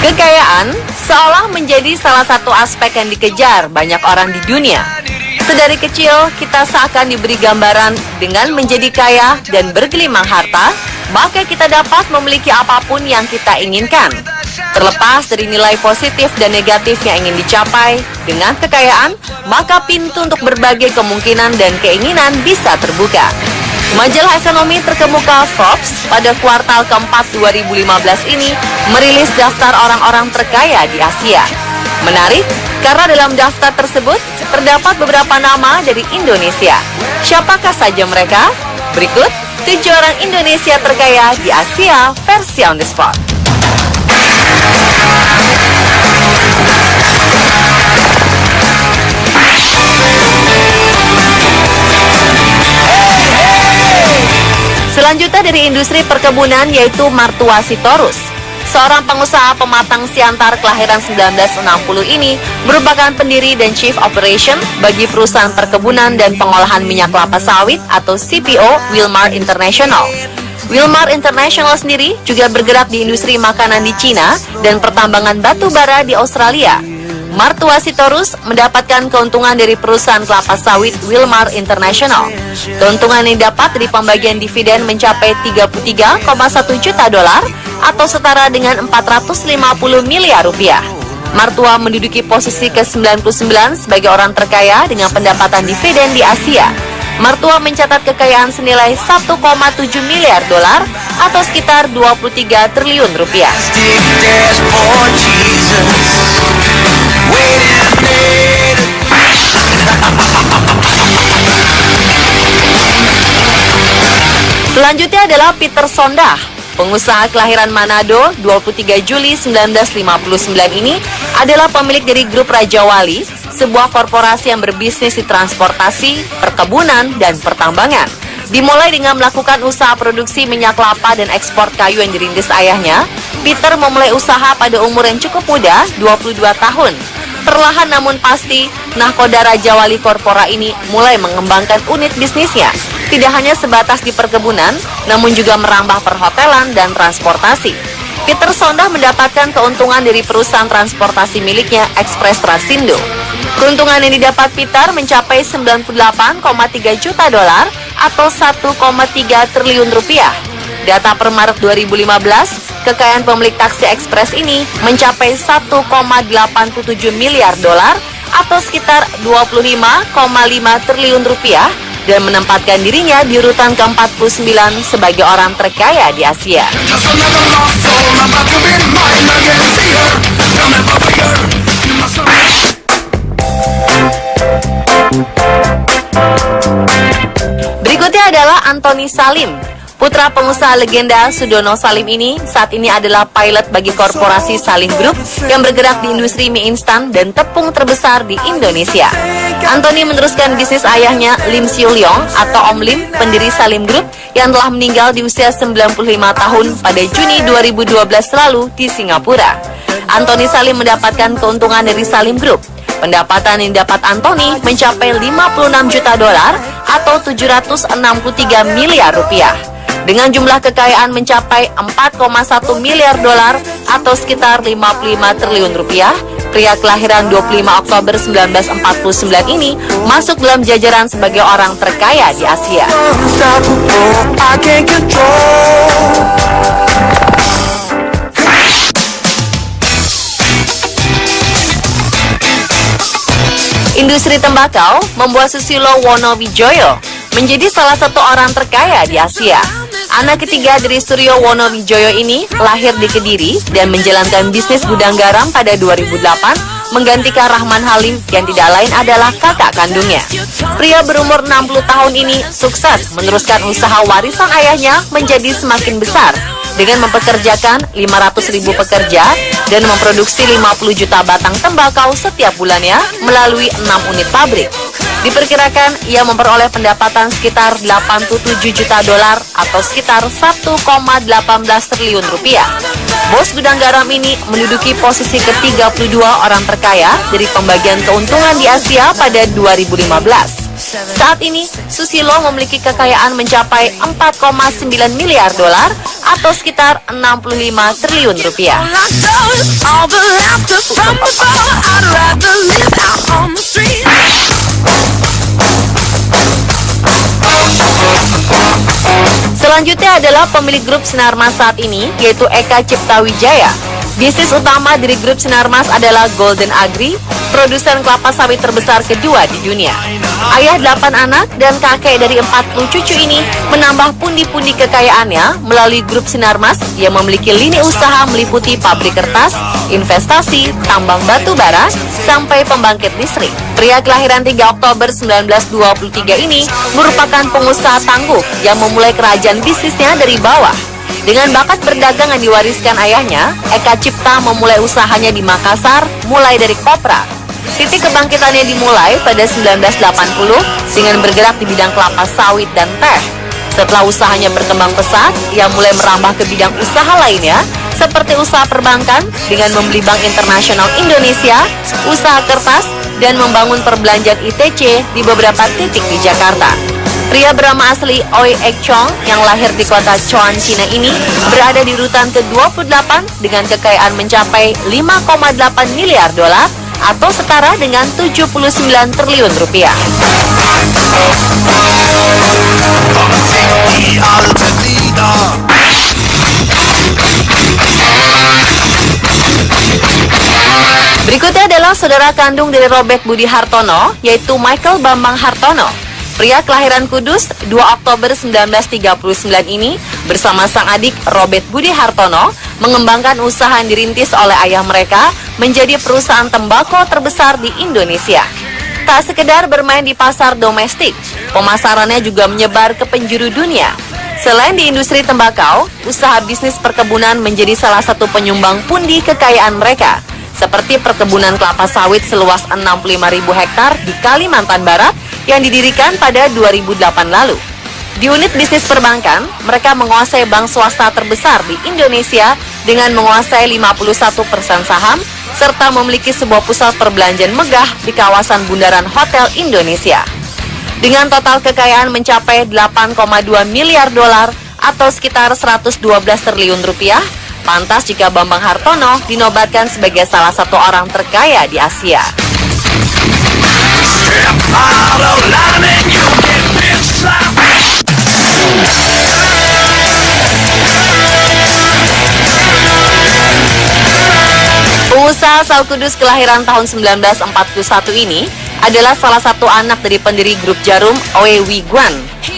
Kekayaan seolah menjadi salah satu aspek yang dikejar banyak orang di dunia. Sedari kecil, kita seakan diberi gambaran dengan menjadi kaya dan bergelimang harta, maka kita dapat memiliki apapun yang kita inginkan. Terlepas dari nilai positif dan negatif yang ingin dicapai, dengan kekayaan, maka pintu untuk berbagai kemungkinan dan keinginan bisa terbuka. Majalah ekonomi terkemuka Forbes pada kuartal keempat 2015 ini merilis daftar orang-orang terkaya di Asia. Menarik, karena dalam daftar tersebut terdapat beberapa nama dari Indonesia. Siapakah saja mereka? Berikut 7 orang Indonesia terkaya di Asia versi On The Spot. Selanjutnya dari industri perkebunan yaitu Martua Sitorus. Seorang pengusaha pematang siantar kelahiran 1960 ini merupakan pendiri dan Chief Operation bagi perusahaan perkebunan dan pengolahan minyak kelapa sawit atau CPO Wilmar International. Wilmar International sendiri juga bergerak di industri makanan di Cina dan pertambangan batu bara di Australia. Martua Sitorus mendapatkan keuntungan dari perusahaan kelapa sawit Wilmar International. Keuntungan yang didapat dari pembagian dividen mencapai 33,1 juta dolar atau setara dengan 450 miliar rupiah. Martua menduduki posisi ke-99 sebagai orang terkaya dengan pendapatan dividen di Asia. Martua mencatat kekayaan senilai 1,7 miliar dolar atau sekitar 23 triliun rupiah. Selanjutnya adalah Peter Sondah. Pengusaha kelahiran Manado 23 Juli 1959 ini adalah pemilik dari grup Raja Wali, sebuah korporasi yang berbisnis di transportasi, perkebunan, dan pertambangan. Dimulai dengan melakukan usaha produksi minyak kelapa dan ekspor kayu yang dirintis ayahnya, Peter memulai usaha pada umur yang cukup muda, 22 tahun. Perlahan namun pasti, nahkoda Raja Wali Korpora ini mulai mengembangkan unit bisnisnya. Tidak hanya sebatas di perkebunan, namun juga merambah perhotelan dan transportasi. Peter Sondah mendapatkan keuntungan dari perusahaan transportasi miliknya Express Trasindo. Keuntungan yang didapat Peter mencapai 98,3 juta dolar atau 1,3 triliun rupiah. Data per Maret 2015, kekayaan pemilik taksi ekspres ini mencapai 1,87 miliar dolar atau sekitar 25,5 triliun rupiah dan menempatkan dirinya di urutan ke-49 sebagai orang terkaya di Asia. Berikutnya adalah Antoni Salim. Putra pengusaha legenda Sudono Salim ini saat ini adalah pilot bagi korporasi Salim Group yang bergerak di industri mie instan dan tepung terbesar di Indonesia. Antoni meneruskan bisnis ayahnya Lim Siu Leong atau Om Lim, pendiri Salim Group yang telah meninggal di usia 95 tahun pada Juni 2012 lalu di Singapura. Antoni Salim mendapatkan keuntungan dari Salim Group. Pendapatan yang didapat Antoni mencapai 56 juta dolar atau 763 miliar rupiah. Dengan jumlah kekayaan mencapai 4,1 miliar dolar atau sekitar 55 triliun rupiah, pria kelahiran 25 Oktober 1949 ini masuk dalam jajaran sebagai orang terkaya di Asia. Industri tembakau membuat Susilo Wonowijoyo menjadi salah satu orang terkaya di Asia. Anak ketiga dari Suryo Wonowijoyo ini lahir di Kediri dan menjalankan bisnis gudang garam pada 2008, menggantikan Rahman Halim yang tidak lain adalah kakak kandungnya. Pria berumur 60 tahun ini sukses meneruskan usaha warisan ayahnya menjadi semakin besar dengan mempekerjakan 500.000 pekerja dan memproduksi 50 juta batang tembakau setiap bulannya melalui 6 unit pabrik. Diperkirakan ia memperoleh pendapatan sekitar 87 juta dolar atau sekitar 1,18 triliun rupiah. Bos gudang garam ini menduduki posisi ke-32 orang terkaya dari pembagian keuntungan di Asia pada 2015. Saat ini, Susilo memiliki kekayaan mencapai 4,9 miliar dolar atau sekitar 65 triliun rupiah. Selanjutnya adalah pemilik grup Sinarmas saat ini, yaitu Eka Cipta Wijaya. Bisnis utama dari grup Sinarmas adalah Golden Agri, produsen kelapa sawit terbesar kedua di dunia. Ayah 8 anak dan kakek dari 40 cucu ini menambah pundi-pundi kekayaannya melalui grup Sinarmas yang memiliki lini usaha meliputi pabrik kertas, investasi, tambang batu bara, sampai pembangkit listrik. Pria kelahiran 3 Oktober 1923 ini merupakan pengusaha tangguh yang memulai kerajaan bisnisnya dari bawah. Dengan bakat berdagang yang diwariskan ayahnya, Eka Cipta memulai usahanya di Makassar mulai dari kopra. Titik kebangkitannya dimulai pada 1980 dengan bergerak di bidang kelapa sawit dan teh. Setelah usahanya berkembang pesat, ia mulai merambah ke bidang usaha lainnya seperti usaha perbankan dengan membeli Bank Internasional Indonesia, usaha kertas, dan membangun perbelanjaan ITC di beberapa titik di Jakarta. Pria bernama asli Oi Ek Chong yang lahir di kota Chuan, Cina ini berada di urutan ke-28 dengan kekayaan mencapai 5,8 miliar dolar atau setara dengan 79 triliun rupiah. Berikutnya adalah saudara kandung dari Robert Budi Hartono, yaitu Michael Bambang Hartono. Pria kelahiran Kudus 2 Oktober 1939 ini bersama sang adik Robert Budi Hartono mengembangkan usaha yang dirintis oleh ayah mereka menjadi perusahaan tembakau terbesar di Indonesia. Tak sekedar bermain di pasar domestik, pemasarannya juga menyebar ke penjuru dunia. Selain di industri tembakau, usaha bisnis perkebunan menjadi salah satu penyumbang pundi kekayaan mereka, seperti perkebunan kelapa sawit seluas 65.000 hektar di Kalimantan Barat yang didirikan pada 2008 lalu. Di unit bisnis perbankan, mereka menguasai bank swasta terbesar di Indonesia dengan menguasai 51% saham, serta memiliki sebuah pusat perbelanjaan megah di kawasan bundaran Hotel Indonesia. Dengan total kekayaan mencapai 8,2 miliar dolar atau sekitar 112 triliun rupiah, pantas jika Bambang Hartono dinobatkan sebagai salah satu orang terkaya di Asia. Pengusaha asal Kudus kelahiran tahun 1941 ini adalah salah satu anak dari pendiri grup jarum Oe Wee Guan.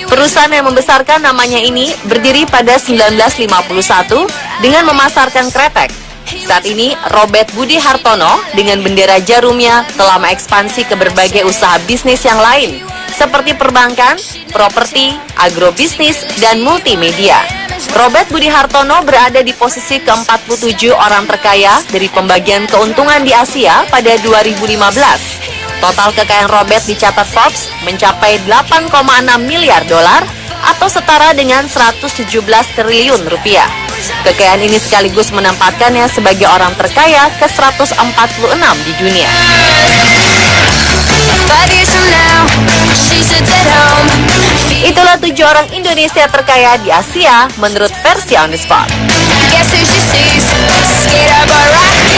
Perusahaan yang membesarkan namanya ini berdiri pada 1951 dengan memasarkan kretek. Saat ini, Robert Budi Hartono dengan bendera jarumnya telah mengekspansi ke berbagai usaha bisnis yang lain, seperti perbankan, properti, agrobisnis, dan multimedia. Robert Budi Hartono berada di posisi ke-47 orang terkaya dari pembagian keuntungan di Asia pada 2015. Total kekayaan Robert dicatat Forbes mencapai 8,6 miliar dolar atau setara dengan 117 triliun rupiah. Kekayaan ini sekaligus menempatkannya sebagai orang terkaya ke-146 di dunia. Itulah 7 orang Indonesia terkaya di Asia menurut versi On The Spot.